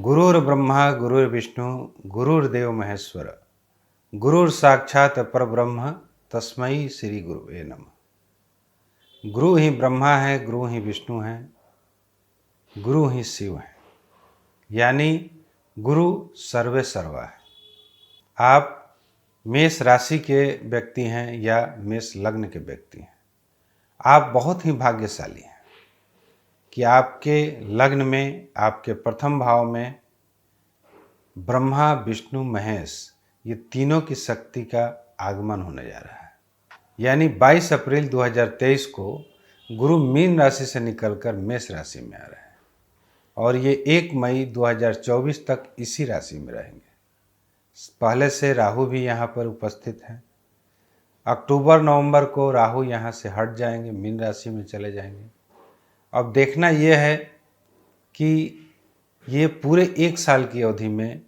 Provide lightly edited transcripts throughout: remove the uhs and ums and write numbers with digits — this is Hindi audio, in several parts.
गुरुर्ब्रह्मा गुरुर्विष्णु गुरुर्देव महेश्वर गुरुर साक्षात परब्रह्म तस्मै श्री गुरुवे नमः। गुरु ही ब्रह्मा है, गुरु ही विष्णु है, गुरु ही शिव है, यानी गुरु सर्वे सर्वा है। आप मेष राशि के व्यक्ति हैं या मेष लग्न के व्यक्ति हैं, आप बहुत ही भाग्यशाली हैं कि आपके लग्न में, आपके प्रथम भाव में ब्रह्मा विष्णु महेश ये तीनों की शक्ति का आगमन होने जा रहा है। यानी 22 अप्रैल 2023 को गुरु मीन राशि से निकलकर मेष राशि में आ रहे हैं और ये 1 मई 2024 तक इसी राशि में रहेंगे। पहले से राहु भी यहाँ पर उपस्थित हैं। अक्टूबर नवंबर को राहु यहाँ से हट जाएंगे, मीन राशि में चले जाएंगे। अब देखना यह है कि ये पूरे 1 साल की अवधि में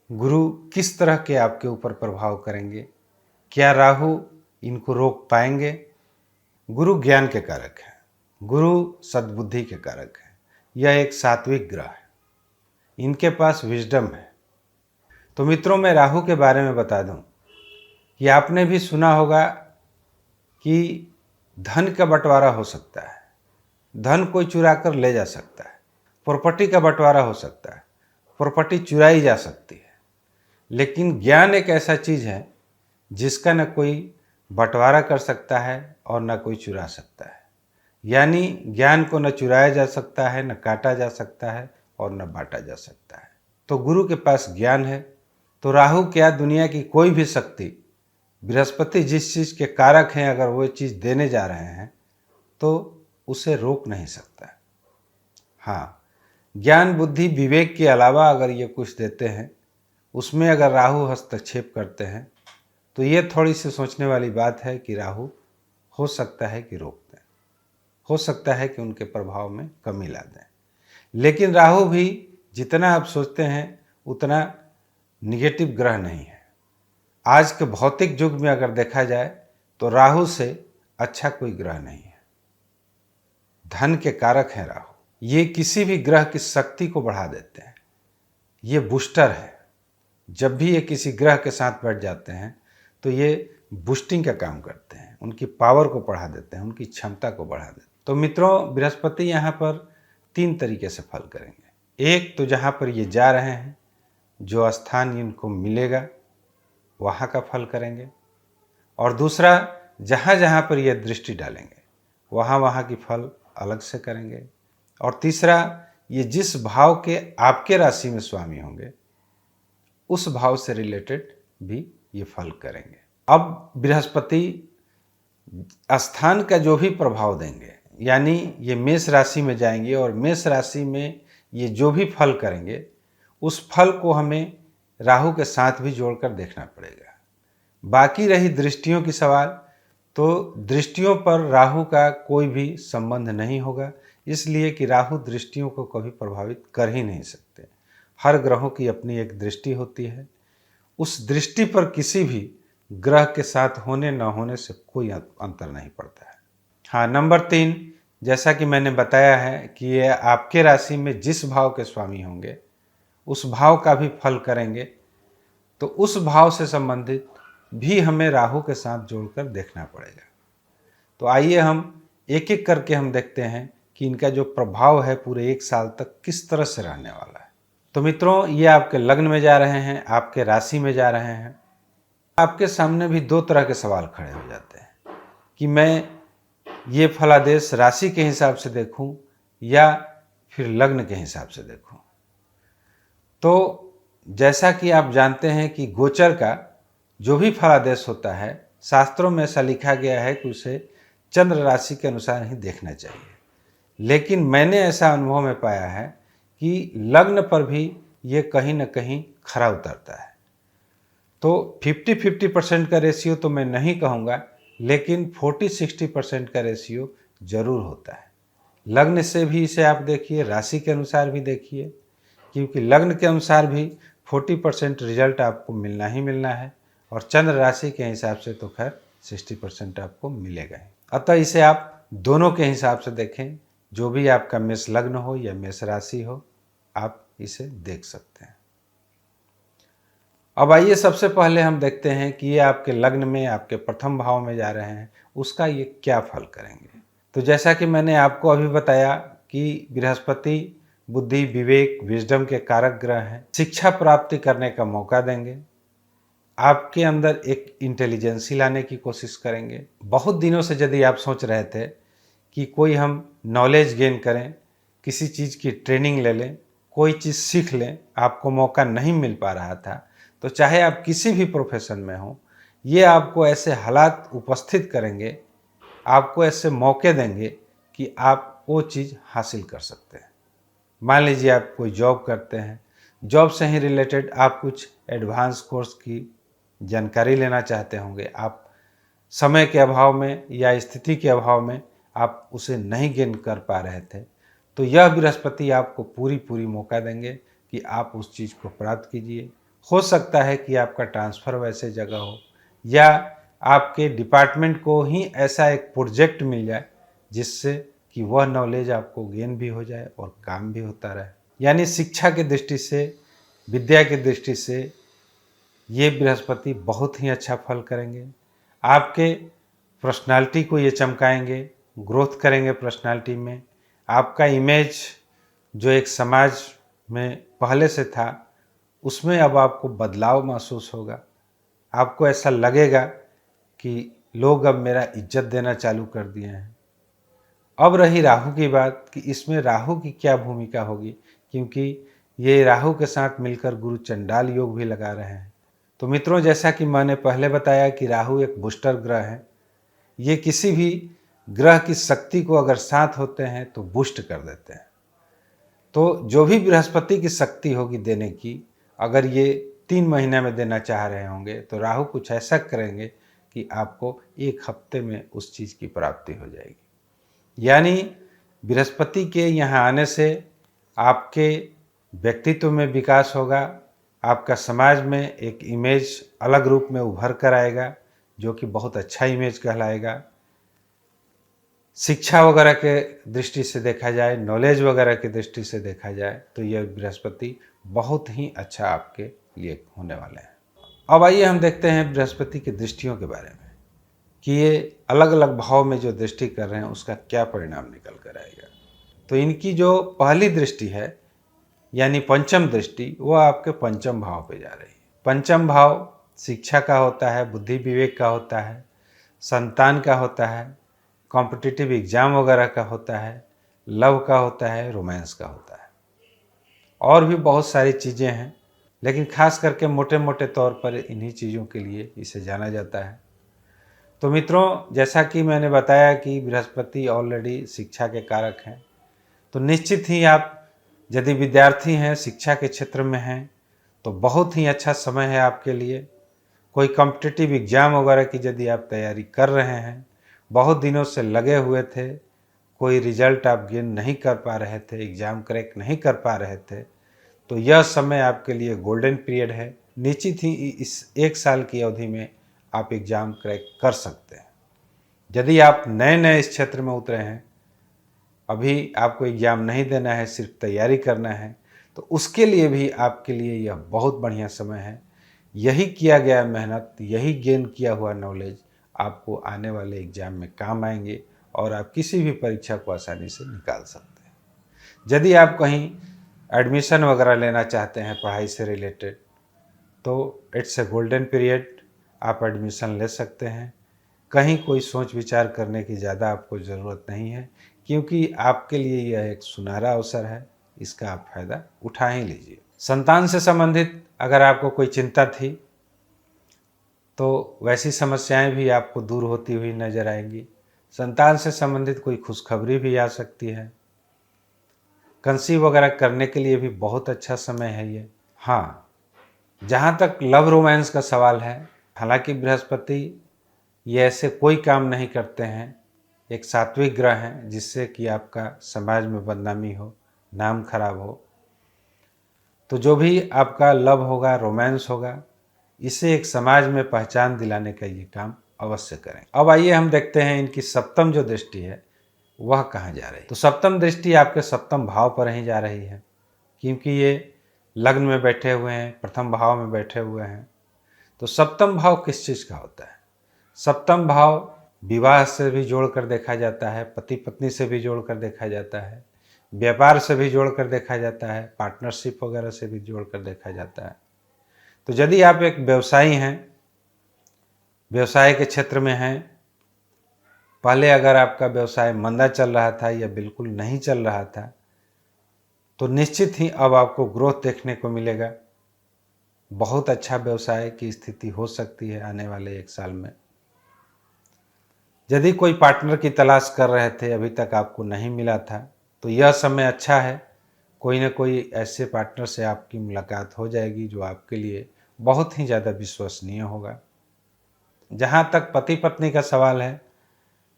गुरु किस तरह के आपके ऊपर प्रभाव करेंगे। क्या राहु इनको रोक पाएंगे? गुरु ज्ञान के कारक है, गुरु सद्बुद्धि के कारक है, यह एक सात्विक ग्रह है, इनके पास विजडम है। तो मित्रों, मैं राहु के बारे में बता दूं कि आपने भी सुना होगा कि धन का बंटवारा हो सकता है, धन कोई चुरा कर ले जा सकता है, प्रॉपर्टी का बंटवारा हो सकता है, प्रॉपर्टी चुराई जा सकती है। लेकिन ज्ञान एक ऐसा चीज़ है जिसका न कोई बंटवारा कर सकता है और न कोई चुरा सकता है। यानी ज्ञान को न चुराया जा सकता है, न काटा जा सकता है और न बांटा जा सकता है। तो गुरु के पास ज्ञान है। तो राहु क्या, दुनिया की कोई भी शक्ति, बृहस्पति जिस चीज़ के कारक हैं, अगर वो चीज़ देने जा रहे हैं तो उसे रोक नहीं सकता। हाँ, ज्ञान बुद्धि विवेक के अलावा अगर ये कुछ देते हैं, उसमें अगर राहु हस्तक्षेप करते हैं तो ये थोड़ी सी सोचने वाली बात है कि राहु हो सकता है कि रोक दें, हो सकता है कि उनके प्रभाव में कमी ला दें। लेकिन राहु भी जितना आप सोचते हैं उतना निगेटिव ग्रह नहीं है। आज के भौतिक युग में अगर देखा जाए तो राहु से अच्छा कोई ग्रह नहीं है। धन के कारक हैं राहु, ये किसी भी ग्रह की शक्ति को बढ़ा देते हैं। ये बूस्टर है। जब भी ये किसी ग्रह के साथ बैठ जाते हैं तो ये बूस्टिंग का काम करते हैं, उनकी पावर को बढ़ा देते हैं, उनकी क्षमता को बढ़ा देते हैं। तो मित्रों, बृहस्पति यहाँ पर 3 तरीके से फल करेंगे। एक तो जहाँ पर ये जा रहे हैं, जो स्थान इनको मिलेगा वहाँ का फल करेंगे, और दूसरा जहाँ जहाँ पर ये दृष्टि डालेंगे वहाँ वहाँ की फल अलग से करेंगे, और तीसरा ये जिस भाव के आपके राशि में स्वामी होंगे उस भाव से रिलेटेड भी ये फल करेंगे। अब बृहस्पति स्थान का जो भी प्रभाव देंगे, यानी ये मेष राशि में जाएंगे और मेष राशि में ये जो भी फल करेंगे उस फल को हमें राहु के साथ भी जोड़कर देखना पड़ेगा। बाकी रही दृष्टियों की सवाल, तो दृष्टियों पर राहु का कोई भी संबंध नहीं होगा, इसलिए कि राहु दृष्टियों को कभी प्रभावित कर ही नहीं सकते। हर ग्रहों की अपनी एक दृष्टि होती है, उस दृष्टि पर किसी भी ग्रह के साथ होने न होने से कोई अंतर नहीं पड़ता है। हाँ, नंबर 3, जैसा कि मैंने बताया है कि ये आपके राशि में जिस भाव के स्वामी होंगे उस भाव का भी फल करेंगे, तो उस भाव से संबंधित भी हमें राहु के साथ जोड़कर देखना पड़ेगा। तो आइए हम एक एक करके हम देखते हैं कि इनका जो प्रभाव है पूरे 1 साल तक किस तरह से रहने वाला है। तो मित्रों, ये आपके लग्न में जा रहे हैं, आपके राशि में जा रहे हैं। आपके सामने भी 2 तरह के सवाल खड़े हो जाते हैं कि मैं ये फलादेश राशि के हिसाब से देखूं या फिर लग्न के हिसाब से देखूं। तो जैसा कि आप जानते हैं कि गोचर का जो भी फलादेश होता है, शास्त्रों में ऐसा लिखा गया है कि उसे चंद्र राशि के अनुसार ही देखना चाहिए। लेकिन मैंने ऐसा अनुभव में पाया है कि लग्न पर भी ये कहीं न कहीं खरा उतरता है। तो 50-50% का रेशियो तो मैं नहीं कहूँगा, लेकिन 40-60% का रेशियो ज़रूर होता है। लग्न से भी इसे आप देखिए, राशि के अनुसार भी देखिए, क्योंकि लग्न के अनुसार भी 40% रिजल्ट आपको मिलना ही मिलना है, और चंद्र राशि के हिसाब से तो खैर 60% आपको मिलेगा ही। अतः इसे आप दोनों के हिसाब से देखें, जो भी आपका मेष लग्न हो या मेष राशि हो, आप इसे देख सकते हैं। अब आइए सबसे पहले हम देखते हैं कि ये आपके लग्न में, आपके प्रथम भाव में जा रहे हैं, उसका ये क्या फल करेंगे। तो जैसा कि मैंने आपको अभी बताया कि बृहस्पति बुद्धि, विवेक, विजडम के कारक ग्रह हैं। शिक्षा प्राप्ति करने का मौका देंगे, आपके अंदर एक इंटेलिजेंसी लाने की कोशिश करेंगे। बहुत दिनों से यदि आप सोच रहे थे कि कोई हम नॉलेज गेन करें, किसी चीज़ की ट्रेनिंग ले लें, कोई चीज़ सीख लें, आपको मौका नहीं मिल पा रहा था, तो चाहे आप किसी भी प्रोफेशन में हो, ये आपको ऐसे हालात उपस्थित करेंगे, आपको ऐसे मौके देंगे कि आप वो चीज़ हासिल कर सकते हैं। मान लीजिए आप कोई जॉब करते हैं, जॉब से ही रिलेटेड आप कुछ एडवांस कोर्स की जानकारी लेना चाहते होंगे, आप समय के अभाव में या स्थिति के अभाव में आप उसे नहीं गेन कर पा रहे थे, तो यह बृहस्पति आपको पूरी मौका देंगे कि आप उस चीज़ को प्राप्त कीजिए। हो सकता है कि आपका ट्रांसफ़र वैसे जगह हो, या आपके डिपार्टमेंट को ही ऐसा एक प्रोजेक्ट मिल जाए जिससे कि वह नॉलेज आपको गेन भी हो जाए और काम भी होता रहे। यानी शिक्षा की दृष्टि से, विद्या की दृष्टि से ये बृहस्पति बहुत ही अच्छा फल करेंगे। आपके पर्सनालिटी को ये चमकाएंगे, ग्रोथ करेंगे पर्सनालिटी में। आपका इमेज जो एक समाज में पहले से था, उसमें अब आपको बदलाव महसूस होगा। आपको ऐसा लगेगा कि लोग अब मेरा इज्जत देना चालू कर दिए हैं। अब रही राहु की बात कि इसमें राहु की क्या भूमिका होगी, क्योंकि ये राहु के साथ मिलकर गुरु चंडाल योग भी लगा रहे हैं। तो मित्रों, जैसा कि मैंने पहले बताया कि राहु एक बूस्टर ग्रह है। ये किसी भी ग्रह की शक्ति को अगर साथ होते हैं तो बूस्ट कर देते हैं। तो जो भी बृहस्पति की शक्ति होगी देने की, अगर ये 3 महीने में देना चाह रहे होंगे, तो राहु कुछ ऐसा करेंगे कि आपको 1 हफ्ते में उस चीज़ की प्राप्ति हो जाएगी। यानी बृहस्पति के यहाँ आने से आपके व्यक्तित्व में विकास होगा, आपका समाज में एक इमेज अलग रूप में उभर कर आएगा, जो कि बहुत अच्छा इमेज कहलाएगा। शिक्षा वगैरह के दृष्टि से देखा जाए, नॉलेज वगैरह की दृष्टि से देखा जाए, तो यह बृहस्पति बहुत ही अच्छा आपके लिए होने वाले हैं। अब आइए हम देखते हैं बृहस्पति की दृष्टियों के बारे में कि ये अलग अलग भाव में जो दृष्टि कर रहे हैं उसका क्या परिणाम निकल कर आएगा। तो इनकी जो पहली दृष्टि है, यानी पंचम दृष्टि, वो आपके पंचम भाव पे जा रही है। पंचम भाव शिक्षा का होता है, बुद्धि विवेक का होता है, संतान का होता है, कॉम्पिटिटिव एग्ज़ाम वगैरह का होता है, लव का होता है, रोमांस का होता है, और भी बहुत सारी चीज़ें हैं, लेकिन खास करके मोटे मोटे तौर पर इन्हीं चीज़ों के लिए इसे जाना जाता है। तो मित्रों, जैसा कि मैंने बताया कि बृहस्पति ऑलरेडी शिक्षा के कारक हैं, तो निश्चित ही आप यदि विद्यार्थी हैं, शिक्षा के क्षेत्र में हैं, तो बहुत ही अच्छा समय है आपके लिए। कोई कॉम्पिटिटिव एग्ज़ाम वगैरह की यदि आप तैयारी कर रहे हैं, बहुत दिनों से लगे हुए थे, कोई रिजल्ट आप गेन नहीं कर पा रहे थे, एग्ज़ाम क्रैक नहीं कर पा रहे थे, तो यह समय आपके लिए गोल्डन पीरियड है। निश्चित ही इस 1 साल की अवधि में आप एग्ज़ाम क्रैक कर सकते हैं। यदि आप नए इस क्षेत्र में उतरे हैं, अभी आपको एग्ज़ाम नहीं देना है, सिर्फ तैयारी करना है, तो उसके लिए भी आपके लिए यह बहुत बढ़िया समय है। यही किया गया मेहनत, यही गेन किया हुआ नॉलेज आपको आने वाले एग्ज़ाम में काम आएंगे और आप किसी भी परीक्षा को आसानी से निकाल सकते हैं। यदि आप कहीं एडमिशन वगैरह लेना चाहते हैं पढ़ाई से रिलेटेड, तो इट्स ए गोल्डन पीरियड, आप एडमिशन ले सकते हैं। कहीं कोई सोच विचार करने की ज़्यादा आपको ज़रूरत नहीं है, क्योंकि आपके लिए यह एक सुनहरा अवसर है, इसका आप फ़ायदा उठा ही लीजिए। संतान से संबंधित अगर आपको कोई चिंता थी, तो वैसी समस्याएं भी आपको दूर होती हुई नज़र आएंगी। संतान से संबंधित कोई खुशखबरी भी आ सकती है। कंसीव वगैरह करने के लिए भी बहुत अच्छा समय है ये। हाँ, जहाँ तक लव रोमांस का सवाल है, हालांकि बृहस्पति ये ऐसे कोई काम नहीं करते हैं, एक सात्विक ग्रह हैं जिससे कि आपका समाज में बदनामी हो, नाम खराब हो। तो जो भी आपका लव होगा, रोमांस होगा, इसे एक समाज में पहचान दिलाने का ये काम अवश्य करें। अब आइए हम देखते हैं इनकी सप्तम जो दृष्टि है वह कहाँ जा रही है। तो सप्तम दृष्टि आपके सप्तम भाव पर ही जा रही है, क्योंकि ये लग्न में बैठे हुए हैं, प्रथम भाव में बैठे हुए हैं। तो सप्तम भाव किस चीज़ का होता है? सप्तम भाव विवाह से भी जोड़कर देखा जाता है, पति पत्नी से भी जोड़कर देखा जाता है, व्यापार से भी जोड़कर देखा जाता है, पार्टनरशिप वगैरह से भी जोड़कर देखा जाता है। तो यदि आप एक व्यवसायी हैं, व्यवसाय के क्षेत्र में हैं, पहले अगर आपका व्यवसाय मंदा चल रहा था या बिल्कुल नहीं चल रहा था, तो निश्चित ही अब आपको ग्रोथ देखने को मिलेगा। बहुत अच्छा व्यवसाय की स्थिति हो सकती है आने वाले 1 साल में। यदि कोई पार्टनर की तलाश कर रहे थे, अभी तक आपको नहीं मिला था, तो यह समय अच्छा है। कोई ना कोई ऐसे पार्टनर से आपकी मुलाकात हो जाएगी जो आपके लिए बहुत ही ज़्यादा विश्वसनीय होगा। जहाँ तक पति पत्नी का सवाल है,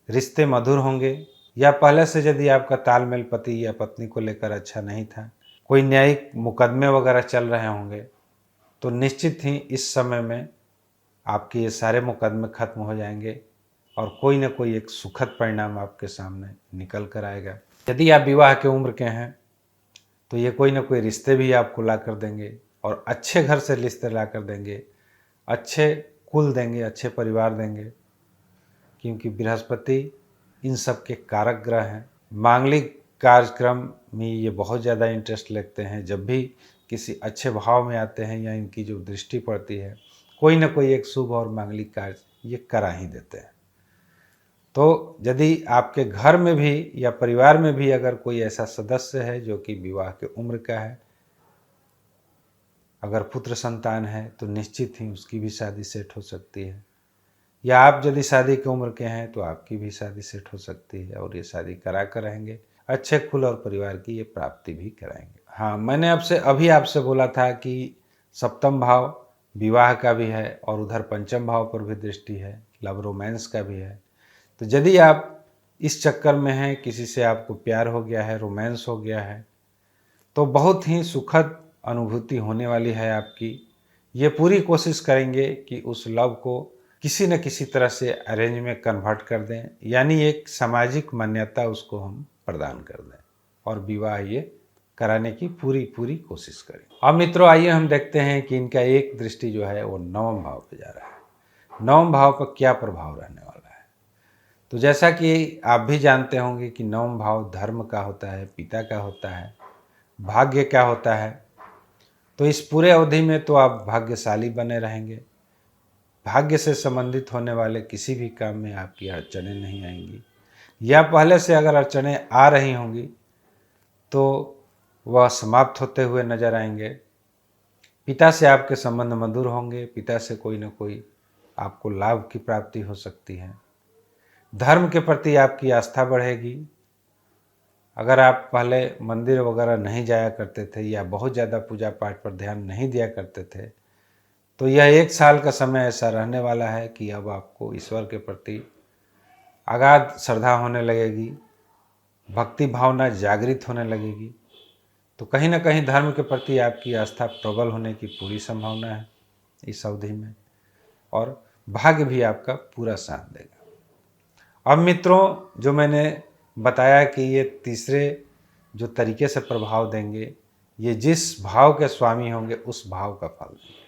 रिश्ते मधुर होंगे, या पहले से यदि आपका तालमेल पति या पत्नी को लेकर अच्छा नहीं था, कोई न्यायिक मुकदमे वगैरह चल रहे होंगे, तो निश्चित ही इस समय में आपके ये सारे मुकदमे खत्म हो जाएंगे और कोई ना कोई एक सुखद परिणाम आपके सामने निकल कर आएगा। यदि आप विवाह के उम्र के हैं, तो ये कोई ना कोई रिश्ते भी आपको ला कर देंगे, और अच्छे घर से रिश्ते ला कर देंगे, अच्छे कुल देंगे, अच्छे परिवार देंगे, क्योंकि बृहस्पति इन सब के कारक ग्रह हैं। मांगलिक कार्यक्रम में ये बहुत ज़्यादा इंटरेस्ट लेते हैं। जब भी किसी अच्छे भाव में आते हैं या इनकी जो दृष्टि पड़ती है, कोई ना कोई एक शुभ और मांगलिक कार्य ये करा ही देते हैं। तो यदि आपके घर में भी या परिवार में भी अगर कोई ऐसा सदस्य है जो कि विवाह के उम्र का है, अगर पुत्र संतान है, तो निश्चित ही उसकी भी शादी सेट हो सकती है। या आप यदि शादी की उम्र के हैं, तो आपकी भी शादी सेट हो सकती है, और ये शादी करा कर रहेंगे, अच्छे कुल और परिवार की ये प्राप्ति भी कराएंगे। हाँ, मैंने आपसे बोला था कि सप्तम भाव विवाह का भी है और उधर पंचम भाव पर भी दृष्टि है, लव रोमांस का भी है। तो यदि आप इस चक्कर में हैं, किसी से आपको प्यार हो गया है, रोमांस हो गया है, तो बहुत ही सुखद अनुभूति होने वाली है आपकी। ये पूरी कोशिश करेंगे कि उस लव को किसी न किसी तरह से अरेंज में कन्वर्ट कर दें, यानी एक सामाजिक मान्यता उसको हम प्रदान कर दें और विवाह ये कराने की पूरी कोशिश करें। अब मित्रों, आइए हम देखते हैं कि इनका एक दृष्टि जो है वो नवम भाव पे जा रहा है। नवम भाव पर क्या प्रभाव रहने वाला है? तो जैसा कि आप भी जानते होंगे कि नवम भाव धर्म का होता है, पिता का होता है, भाग्य का होता है। तो इस पूरे अवधि में तो आप भाग्यशाली बने रहेंगे। भाग्य से संबंधित होने वाले किसी भी काम में आपकी अड़चनें नहीं आएंगी, या पहले से अगर अड़चनें आ रही होंगी तो वह समाप्त होते हुए नजर आएंगे। पिता से आपके संबंध मधुर होंगे, पिता से कोई न कोई आपको लाभ की प्राप्ति हो सकती है। धर्म के प्रति आपकी आस्था बढ़ेगी। अगर आप पहले मंदिर वगैरह नहीं जाया करते थे या बहुत ज़्यादा पूजा पाठ पर ध्यान नहीं दिया करते थे, तो यह 1 साल का समय ऐसा रहने वाला है कि अब आपको ईश्वर के प्रति अगाध श्रद्धा होने लगेगी, भक्ति भावना जागृत होने लगेगी। तो कहीं ना कहीं धर्म के प्रति आपकी आस्था प्रबल होने की पूरी संभावना है इस अवधि में, और भाग्य भी आपका पूरा साथ देगा। अब मित्रों, जो मैंने बताया कि ये तीसरे जो तरीके से प्रभाव देंगे, ये जिस भाव के स्वामी होंगे उस भाव का फल देंगे।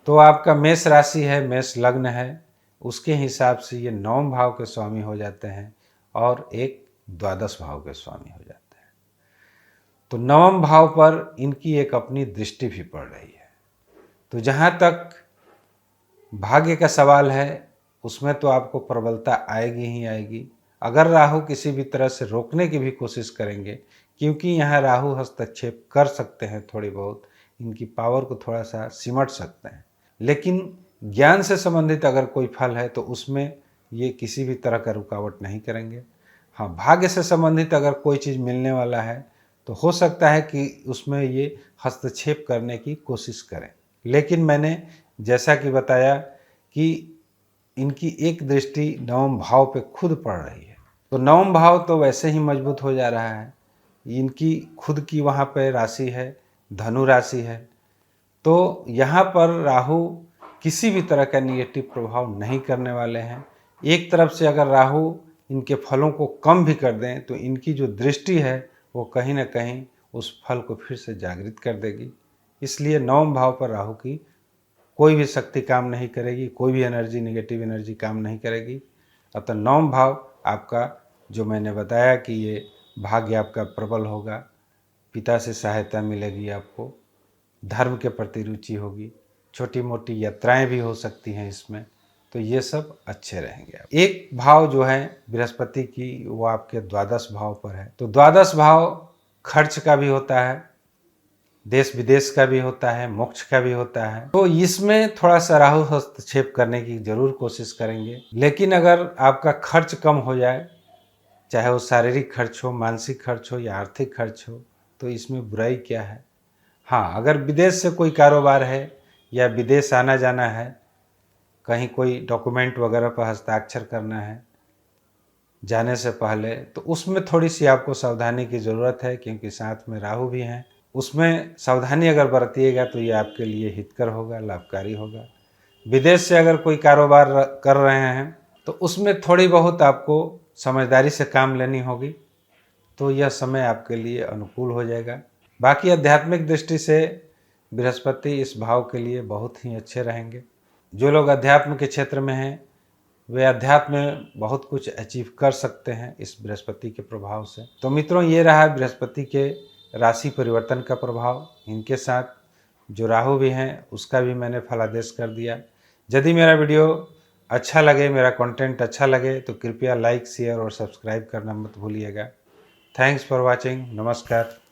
तो आपका मेष राशि है, मेष लग्न है, उसके हिसाब से ये नवम भाव के स्वामी हो जाते हैं और एक द्वादश भाव के स्वामी हो जाते हैं। तो नवम भाव पर इनकी एक अपनी दृष्टि भी पड़ रही है। तो जहाँ तक भाग्य का सवाल है, उसमें तो आपको प्रबलता आएगी ही आएगी। अगर राहु किसी भी तरह से रोकने की भी कोशिश करेंगे, क्योंकि यहाँ राहु हस्तक्षेप कर सकते हैं, थोड़ी बहुत इनकी पावर को थोड़ा सा सिमट सकते हैं, लेकिन ज्ञान से संबंधित अगर कोई फल है तो उसमें ये किसी भी तरह का रुकावट नहीं करेंगे। हाँ, भाग्य से संबंधित अगर कोई चीज़ मिलने वाला है तो हो सकता है कि उसमें ये हस्तक्षेप करने की कोशिश करें, लेकिन मैंने जैसा कि बताया कि इनकी एक दृष्टि नवम भाव पे खुद पड़ रही है। तो नवम भाव तो वैसे ही मजबूत हो जा रहा है, इनकी खुद की वहाँ पे राशि है, धनु राशि है। तो यहाँ पर राहु किसी भी तरह का निगेटिव प्रभाव नहीं करने वाले हैं। एक तरफ से अगर राहु इनके फलों को कम भी कर दें, तो इनकी जो दृष्टि है वो कहीं ना कहीं उस फल को फिर से जागृत कर देगी। इसलिए नवम भाव पर राहु की कोई भी शक्ति काम नहीं करेगी, कोई भी एनर्जी, नेगेटिव एनर्जी काम नहीं करेगी। अतः नवम भाव आपका, जो मैंने बताया कि ये भाग्य आपका प्रबल होगा, पिता से सहायता मिलेगी, आपको धर्म के प्रति रुचि होगी, छोटी मोटी यात्राएं भी हो सकती हैं इसमें, तो ये सब अच्छे रहेंगे। एक भाव जो है बृहस्पति की, वो आपके द्वादश भाव पर है। तो द्वादश भाव खर्च का भी होता है, देश विदेश का भी होता है, मोक्ष का भी होता है। तो इसमें थोड़ा सा राहु हस्तक्षेप करने की जरूर कोशिश करेंगे। लेकिन अगर आपका खर्च कम हो जाए, चाहे वो शारीरिक खर्च हो, मानसिक खर्च हो या आर्थिक खर्च हो, तो इसमें बुराई क्या है। हाँ, अगर विदेश से कोई कारोबार है या विदेश आना जाना है, कहीं कोई डॉक्यूमेंट वगैरह पर हस्ताक्षर करना है जाने से पहले, तो उसमें थोड़ी सी आपको सावधानी की ज़रूरत है, क्योंकि साथ में राहु भी हैं। उसमें सावधानी अगर बरतिएगा तो ये आपके लिए हितकर होगा, लाभकारी होगा। विदेश से अगर कोई कारोबार कर रहे हैं तो उसमें थोड़ी बहुत आपको समझदारी से काम लेनी होगी, तो यह समय आपके लिए अनुकूल हो जाएगा। बाकी आध्यात्मिक दृष्टि से बृहस्पति इस भाव के लिए बहुत ही अच्छे रहेंगे। जो लोग अध्यात्म के क्षेत्र में हैं, वे अध्यात्म में बहुत कुछ अचीव कर सकते हैं इस बृहस्पति के प्रभाव से। तो मित्रों, ये रहा बृहस्पति के राशि परिवर्तन का प्रभाव। इनके साथ जो राहु भी हैं उसका भी मैंने फलादेश कर दिया। यदि मेरा वीडियो अच्छा लगे, मेरा कंटेंट अच्छा लगे, तो कृपया लाइक, शेयर और सब्सक्राइब करना मत भूलिएगा। Thanks for watching. नमस्कार।